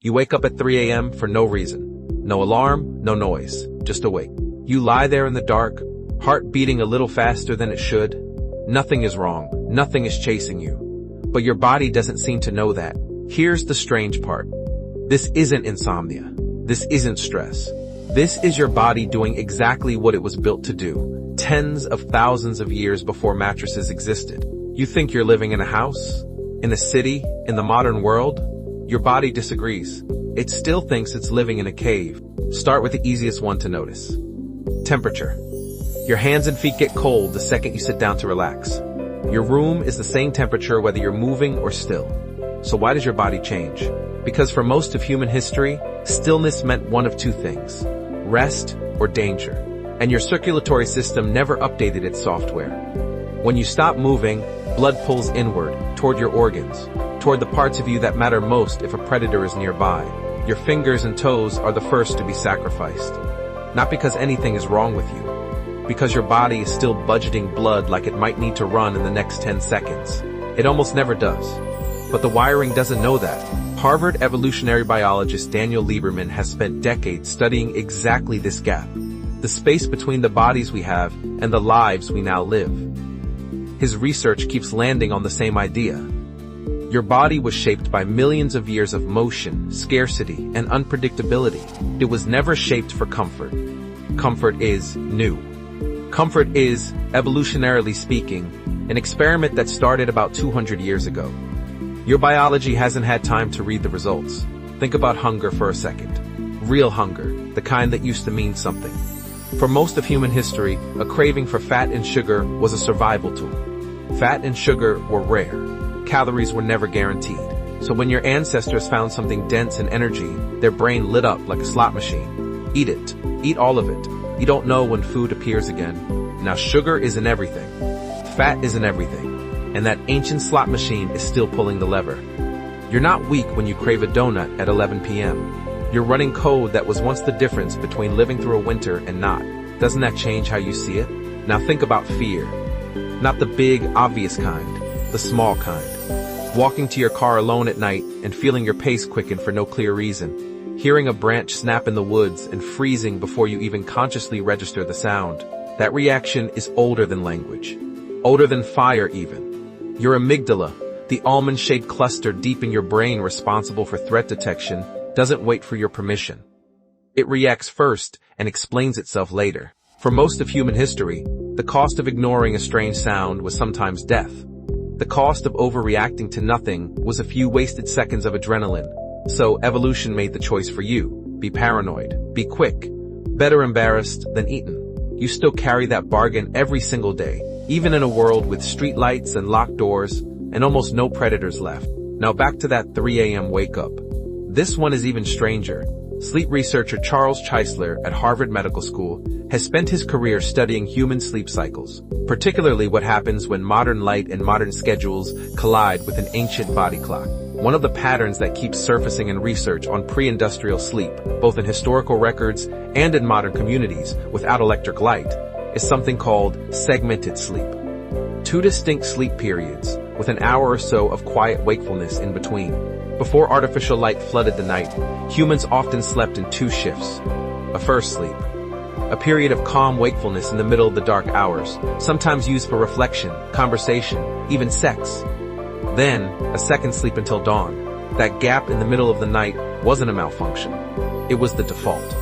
You wake up at 3 a.m. for no reason. No alarm, no noise, just awake. You lie there in the dark, heart beating a little faster than it should. Nothing is wrong, nothing is chasing you. But your body doesn't seem to know that. Here's the strange part. This isn't insomnia. This isn't stress. This is your body doing exactly what it was built to do, tens of thousands of years before mattresses existed. You think you're living in a house? In a city? In the modern world? Your body disagrees. It still thinks it's living in a cave. Start with the easiest one to notice. Temperature. Your hands and feet get cold the second you sit down to relax. Your room is the same temperature whether you're moving or still. So why does your body change? Because for most of human history, stillness meant one of two things: rest or danger. And your circulatory system never updated its software. When you stop moving, blood pulls inward, toward your organs, toward the parts of you that matter most if a predator is nearby. Your fingers and toes are the first to be sacrificed. Not because anything is wrong with you, because your body is still budgeting blood like it might need to run in the next 10 seconds. It almost never does. But the wiring doesn't know that. Harvard evolutionary biologist Daniel Lieberman has spent decades studying exactly this gap, the space between the bodies we have and the lives we now live. His research keeps landing on the same idea. Your body was shaped by millions of years of motion, scarcity, and unpredictability. It was never shaped for comfort. Comfort is new. Comfort is, evolutionarily speaking, an experiment that started about 200 years ago. Your biology hasn't had time to read the results. Think about hunger for a second. Real hunger, the kind that used to mean something. For most of human history, a craving for fat and sugar was a survival tool. Fat and sugar were rare. Calories were never guaranteed. So when your ancestors found something dense in energy, their brain lit up like a slot machine. Eat it. Eat all of it. You don't know when food appears again. Now sugar isn't everything. Fat isn't everything. And that ancient slot machine is still pulling the lever. You're not weak when you crave a donut at 11 p.m. You're running code that was once the difference between living through a winter and not. Doesn't that change how you see it? Now think about fear. Not the big, obvious kind. The small kind. Walking to your car alone at night and feeling your pace quicken for no clear reason. Hearing a branch snap in the woods and freezing before you even consciously register the sound. That reaction is older than language. Older than fire even. Your amygdala, the almond-shaped cluster deep in your brain responsible for threat detection, doesn't wait for your permission. It reacts first and explains itself later. For most of human history, the cost of ignoring a strange sound was sometimes death. The cost of overreacting to nothing was a few wasted seconds of adrenaline. So evolution made the choice for you. Be paranoid. Be quick. Better embarrassed than eaten. You still carry that bargain every single day, even in a world with streetlights and locked doors and almost no predators left. Now back to that 3 a.m. wake up. This one is even stranger. Sleep researcher Charles Czeisler at Harvard Medical School has spent his career studying human sleep cycles, particularly what happens when modern light and modern schedules collide with an ancient body clock. One of the patterns that keeps surfacing in research on pre-industrial sleep, both in historical records and in modern communities without electric light, is something called segmented sleep. 2 distinct sleep periods, with an hour or so of quiet wakefulness in between. Before artificial light flooded the night, humans often slept in 2 shifts. A first sleep, a period of calm wakefulness in the middle of the dark hours, sometimes used for reflection, conversation, even sex. Then, a second sleep until dawn. That gap in the middle of the night wasn't a malfunction. It was the default.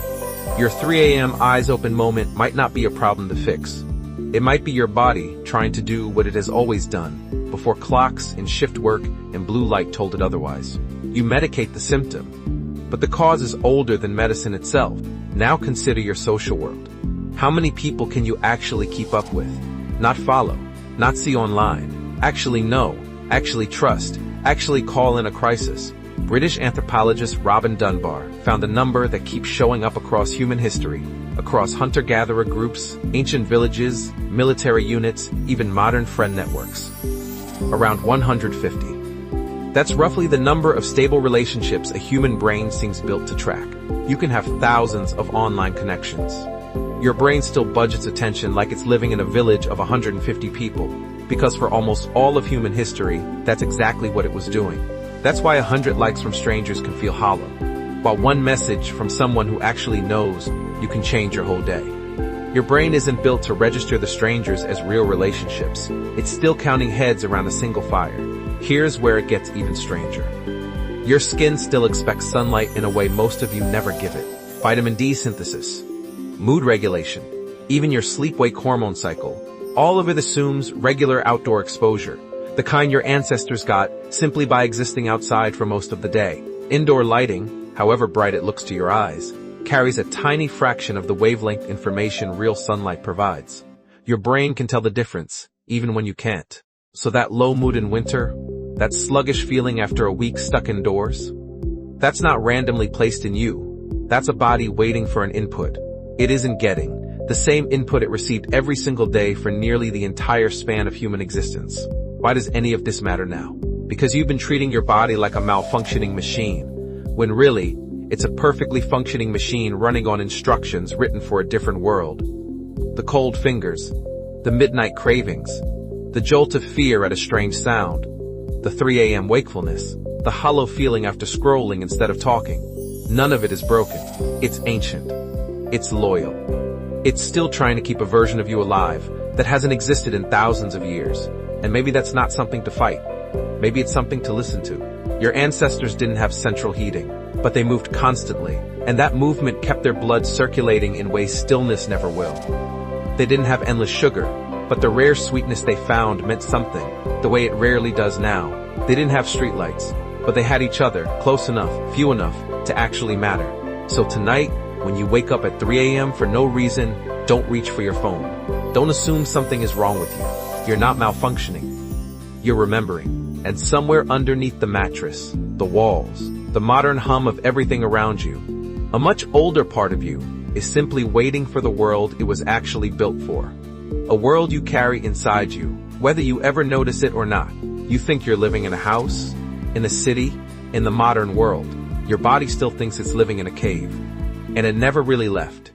Your 3 a.m. eyes open moment might not be a problem to fix. It might be your body trying to do what it has always done, before clocks and shift work and blue light told it otherwise. You medicate the symptom, but the cause is older than medicine itself. Now consider your social world. How many people can you actually keep up with? Not follow, not see online, actually know, actually trust, actually call in a crisis. British anthropologist Robin Dunbar found a number that keeps showing up across human history, across hunter-gatherer groups, ancient villages, military units, even modern friend networks. Around 150. That's roughly the number of stable relationships a human brain seems built to track. You can have thousands of online connections. Your brain still budgets attention like it's living in a village of 150 people, because for almost all of human history, that's exactly what it was doing. That's why 100 likes from strangers can feel hollow. while one message from someone who actually knows you can change your whole day. Your brain isn't built to register the strangers as real relationships. It's still counting heads around a single fire. Here's where it gets even stranger. Your skin still expects sunlight in a way most of you never give it. Vitamin D synthesis, mood regulation, even your sleep-wake hormone cycle. All of it assumes regular outdoor exposure, the kind your ancestors got simply by existing outside for most of the day. Indoor lighting, however bright it looks to your eyes, carries a tiny fraction of the wavelength information real sunlight provides. Your brain can tell the difference, even when you can't. So that low mood in winter, that sluggish feeling after a week stuck indoors, that's not randomly placed in you. That's a body waiting for an input it isn't getting, the same input it received every single day for nearly the entire span of human existence. Why does any of this matter now? Because you've been treating your body like a malfunctioning machine, when really, it's a perfectly functioning machine running on instructions written for a different world. The cold fingers, the midnight cravings, the jolt of fear at a strange sound, the 3 a.m. wakefulness, the hollow feeling after scrolling instead of talking. None of it is broken. It's ancient. It's loyal. It's still trying to keep a version of you alive that hasn't existed in thousands of years. And maybe that's not something to fight. Maybe it's something to listen to. Your ancestors didn't have central heating, but they moved constantly, and that movement kept their blood circulating in ways stillness never will. They didn't have endless sugar, but the rare sweetness they found meant something, the way it rarely does now. They didn't have streetlights, but they had each other, close enough, few enough, to actually matter. So tonight, when you wake up at 3 a.m. for no reason, don't reach for your phone. Don't assume something is wrong with you. You're not malfunctioning. You're remembering. And somewhere underneath the mattress, the walls, the modern hum of everything around you, a much older part of you is simply waiting for the world it was actually built for. A world you carry inside you, whether you ever notice it or not. You think you're living in a house, in a city, in the modern world. Your body still thinks it's living in a cave. And it never really left.